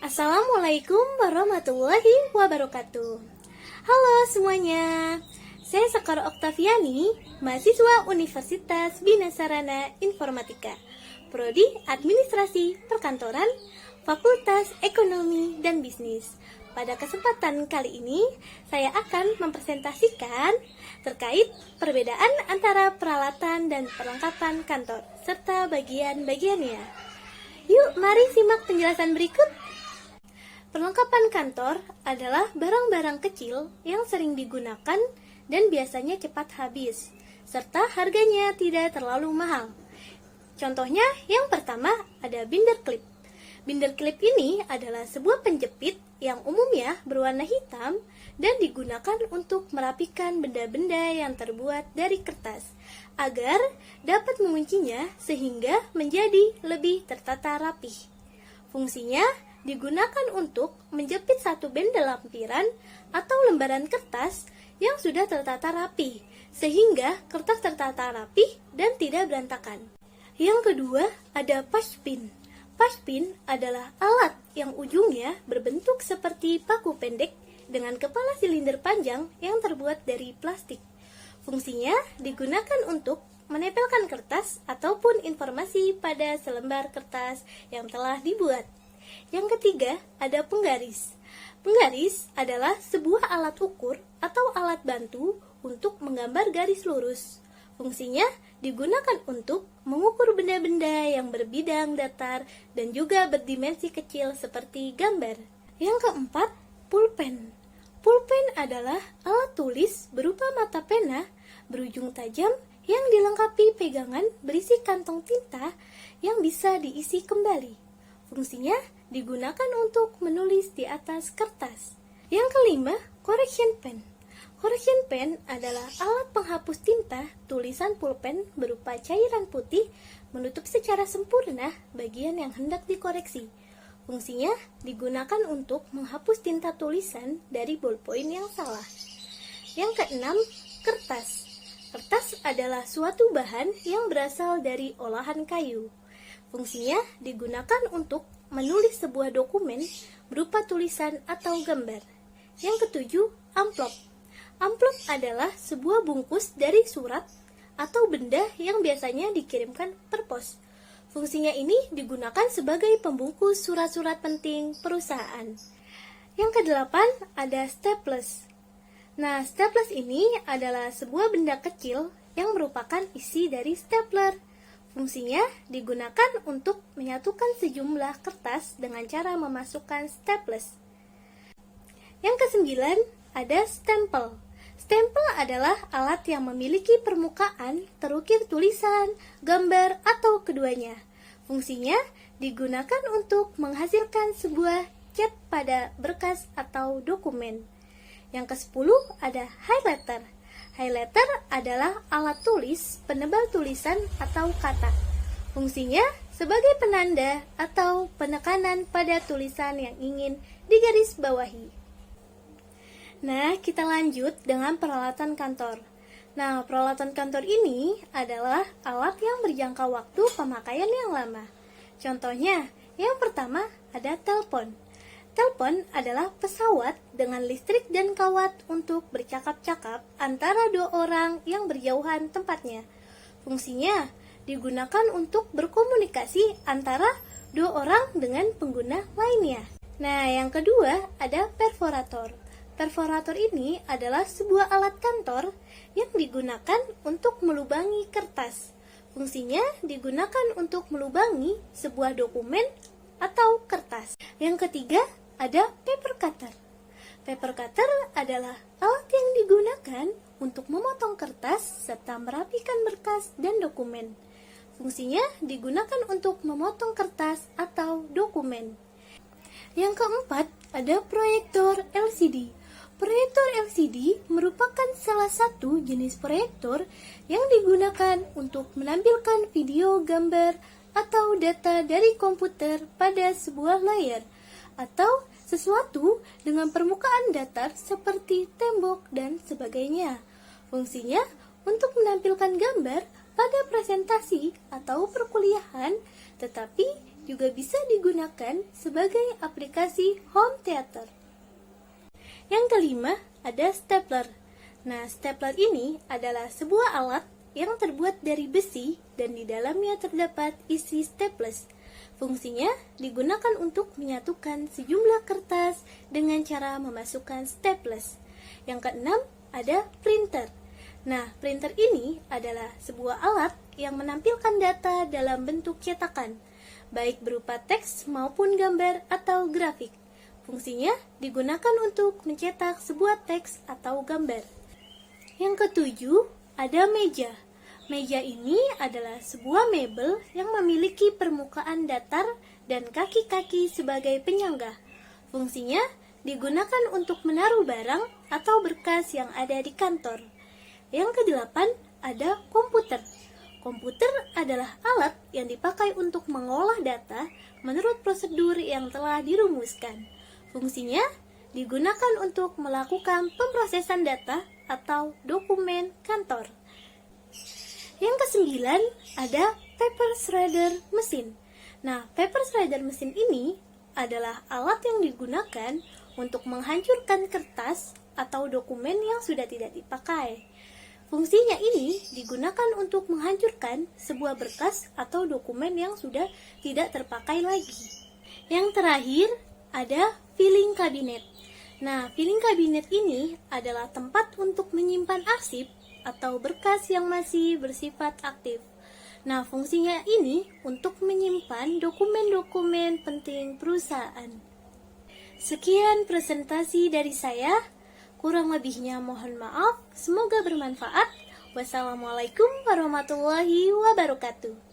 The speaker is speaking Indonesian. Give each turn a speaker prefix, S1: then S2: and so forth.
S1: Assalamualaikum warahmatullahi wabarakatuh. Halo semuanya, saya Sekar Oktaviani, mahasiswa Universitas Bina Sarana Informatika, Prodi Administrasi Perkantoran, Fakultas Ekonomi dan Bisnis. Pada kesempatan kali ini, saya akan mempresentasikan terkait perbedaan antara peralatan dan perlengkapan kantor, serta bagian-bagiannya. Yuk, mari simak penjelasan berikut. Perlengkapan kantor adalah barang-barang kecil yang sering digunakan dan biasanya cepat habis, serta harganya tidak terlalu mahal. Contohnya, yang pertama ada binder klip. Binder klip ini adalah sebuah penjepit yang umumnya berwarna hitam dan digunakan untuk merapikan benda-benda yang terbuat dari kertas, agar dapat menguncinya sehingga menjadi lebih tertata rapih. Fungsinya digunakan untuk menjepit satu benda lampiran atau lembaran kertas yang sudah tertata rapi, sehingga kertas tertata rapi dan tidak berantakan. Yang kedua, ada pushpin. Pushpin adalah alat yang ujungnya berbentuk seperti paku pendek dengan kepala silinder panjang yang terbuat dari plastik. Fungsinya digunakan untuk menempelkan kertas ataupun informasi pada selembar kertas yang telah dibuat. Yang ketiga, ada penggaris. Penggaris adalah sebuah alat ukur atau alat bantu untuk menggambar garis lurus. Fungsinya digunakan untuk mengukur benda-benda yang berbidang datar dan juga berdimensi kecil seperti gambar. Yang keempat, pulpen. Pulpen adalah alat tulis berupa mata pena berujung tajam yang dilengkapi pegangan berisi kantong tinta yang bisa diisi kembali. Fungsinya digunakan untuk menulis di atas kertas. Yang kelima, correction pen. Correction pen adalah alat penghapus tinta tulisan pulpen berupa cairan putih menutup secara sempurna bagian yang hendak dikoreksi. Fungsinya digunakan untuk menghapus tinta tulisan dari ballpoint yang salah. Yang keenam, kertas. Kertas adalah suatu bahan yang berasal dari olahan kayu. Fungsinya digunakan untuk menulis sebuah dokumen berupa tulisan atau gambar. Yang ketujuh, amplop. Amplop adalah sebuah bungkus dari surat atau benda yang biasanya dikirimkan per pos. Fungsinya ini digunakan sebagai pembungkus surat-surat penting perusahaan. Yang kedelapan, ada staples. Nah, staples ini adalah sebuah benda kecil yang merupakan isi dari stapler. Fungsinya digunakan untuk menyatukan sejumlah kertas dengan cara memasukkan staples. Yang kesembilan, ada stempel. Stempel adalah alat yang memiliki permukaan terukir tulisan, gambar, atau keduanya. Fungsinya digunakan untuk menghasilkan sebuah cat pada berkas atau dokumen. Yang kesepuluh, ada highlighter. Highlighter adalah alat tulis penebal tulisan atau kata. Fungsinya sebagai penanda atau penekanan pada tulisan yang ingin digarisbawahi. Nah, kita lanjut dengan peralatan kantor. Nah, peralatan kantor ini adalah alat yang berjangka waktu pemakaian yang lama. Contohnya, yang pertama ada telepon. Telepon adalah pesawat dengan listrik dan kawat untuk bercakap-cakap antara dua orang yang berjauhan tempatnya. Fungsinya digunakan untuk berkomunikasi antara dua orang dengan pengguna lainnya. Nah, yang kedua ada perforator. Perforator ini adalah sebuah alat kantor yang digunakan untuk melubangi kertas. Fungsinya digunakan untuk melubangi sebuah dokumen atau kertas. Yang ketiga, ada paper cutter. Paper cutter adalah alat yang digunakan untuk memotong kertas serta merapikan berkas dan dokumen. Fungsinya digunakan untuk memotong kertas atau dokumen. Yang keempat, ada proyektor LCD. Proyektor LCD merupakan salah satu jenis proyektor yang digunakan untuk menampilkan video, gambar, atau data dari komputer pada sebuah layar, atau sesuatu dengan permukaan datar seperti tembok dan sebagainya. Fungsinya untuk menampilkan gambar pada presentasi atau perkuliahan, tetapi juga bisa digunakan sebagai aplikasi home theater. Yang kelima, ada stapler. Nah, stapler ini adalah sebuah alat yang terbuat dari besi dan di dalamnya terdapat isi staples. Fungsinya digunakan untuk menyatukan sejumlah kertas dengan cara memasukkan staples. Yang keenam, ada printer. Nah, printer ini adalah sebuah alat yang menampilkan data dalam bentuk cetakan, baik berupa teks maupun gambar atau grafik. Fungsinya digunakan untuk mencetak sebuah teks atau gambar. Yang ketujuh, ada meja. Meja ini adalah sebuah mebel yang memiliki permukaan datar dan kaki-kaki sebagai penyangga. Fungsinya digunakan untuk menaruh barang atau berkas yang ada di kantor. Yang kedelapan, ada komputer. Komputer adalah alat yang dipakai untuk mengolah data menurut prosedur yang telah dirumuskan. Fungsinya digunakan untuk melakukan pemrosesan data atau dokumen kantor. Yang kesembilan, ada paper shredder mesin. Nah, paper shredder mesin ini adalah alat yang digunakan untuk menghancurkan kertas atau dokumen yang sudah tidak dipakai. Fungsinya ini digunakan untuk menghancurkan sebuah berkas atau dokumen yang sudah tidak terpakai lagi. Yang terakhir, ada filing cabinet. Nah, filing cabinet ini adalah tempat untuk menyimpan arsip atau berkas yang masih bersifat aktif. Nah, fungsinya ini untuk menyimpan dokumen-dokumen penting perusahaan. Sekian presentasi dari saya. Kurang lebihnya mohon maaf. Semoga bermanfaat. Wassalamualaikum warahmatullahi wabarakatuh.